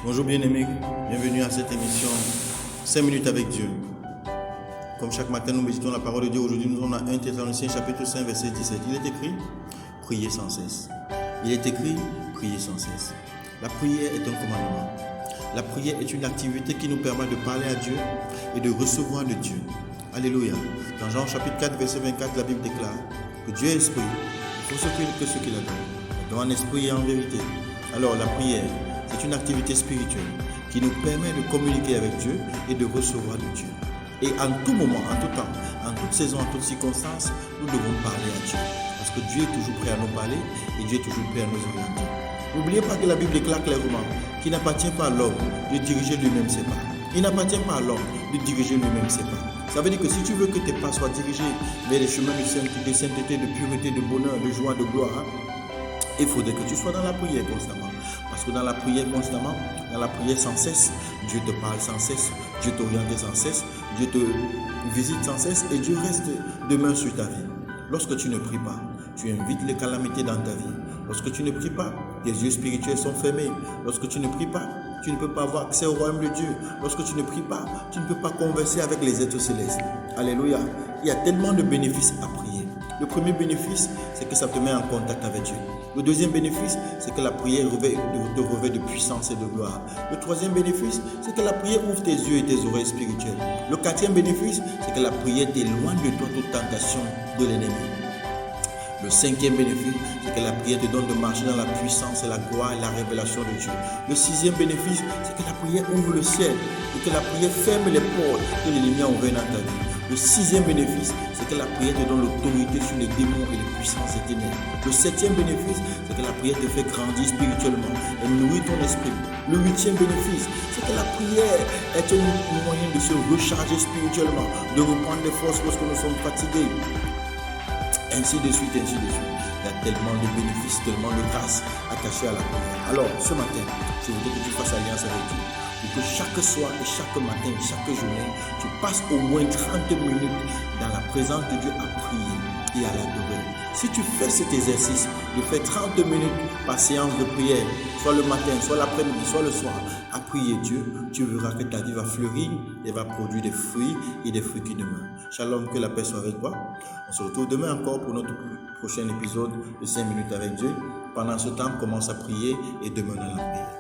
Bonjour bien-aimés, bienvenue à cette émission 5 minutes avec Dieu. Comme chaque matin, nous méditons la parole de Dieu. Aujourd'hui, nous sommes dans 1 Thessaloniciens chapitre 5 verset 17. Il est écrit, priez sans cesse. Il est écrit, priez sans cesse. La prière est un commandement. La prière est une activité qui nous permet de parler à Dieu et de recevoir de Dieu. Alléluia. Dans Jean chapitre 4 verset 24, la Bible déclare que Dieu est esprit. Il faut que ce qu'il a dans en esprit et en vérité. Alors la prière, c'est une activité spirituelle qui nous permet de communiquer avec Dieu et de recevoir de Dieu. Et en tout moment, en tout temps, en toute saison, en toutes circonstances, nous devons parler à Dieu. Parce que Dieu est toujours prêt à nous parler et Dieu est toujours prêt à nous orienter. N'oubliez pas que la Bible déclare clairement qu'il n'appartient pas à l'homme de diriger lui-même ses pas. Il n'appartient pas à l'homme de diriger lui-même ses pas. Ça veut dire que si tu veux que tes pas soient dirigés vers les chemins de sainteté, de pureté, de bonheur, de joie, de gloire, il faudrait que tu sois dans la prière constamment. Parce que dans la prière constamment, dans la prière sans cesse, Dieu te parle sans cesse, Dieu t'oriente sans cesse, Dieu te visite sans cesse et Dieu reste demeure sur ta vie. Lorsque tu ne pries pas, tu invites les calamités dans ta vie. Lorsque tu ne pries pas, tes yeux spirituels sont fermés. Lorsque tu ne pries pas, tu ne peux pas avoir accès au royaume de Dieu. Lorsque tu ne pries pas, tu ne peux pas converser avec les êtres célestes. Alléluia. Il y a tellement de bénéfices à prier. Le premier bénéfice, c'est que ça te met en contact avec Dieu. Le deuxième bénéfice, c'est que la prière te revêt de puissance et de gloire. Le troisième bénéfice, c'est que la prière ouvre tes yeux et tes oreilles spirituelles. Le quatrième bénéfice, c'est que la prière t'éloigne de toi toute tentation de l'ennemi. Le cinquième bénéfice, c'est que la prière te donne de marcher dans la puissance et la gloire et la révélation de Dieu. Le sixième bénéfice, c'est que la prière ouvre le ciel et que la prière ferme les portes que l'ennemi a ouvertes dans ta vie. Le sixième bénéfice, c'est que la prière te donne l'autorité sur les démons et les puissances des ténèbres. Le septième bénéfice, c'est que la prière te fait grandir spirituellement et nourrit ton esprit. Le huitième bénéfice, c'est que la prière est un moyen de se recharger spirituellement, de reprendre des forces lorsque nous sommes fatigués. Ainsi de suite, ainsi de suite. Il y a tellement de bénéfices, tellement de grâces attachées à la prière. Alors, ce matin, je voudrais que tu fasses alliance avec Dieu. Pour que chaque soir et chaque matin, chaque journée, tu passes au moins 30 minutes dans la présence de Dieu à prier et à l'adorer. Si tu fais cet exercice de faire 30 minutes par séance de prière, soit le matin, soit l'après-midi, soit le soir, à prier Dieu, tu verras que ta vie va fleurir et va produire des fruits et des fruits qui demeurent. Shalom, que la paix soit avec toi. On se retrouve demain encore pour notre prochain épisode de 5 minutes avec Dieu. Pendant ce temps, commence à prier et demeure dans la prière.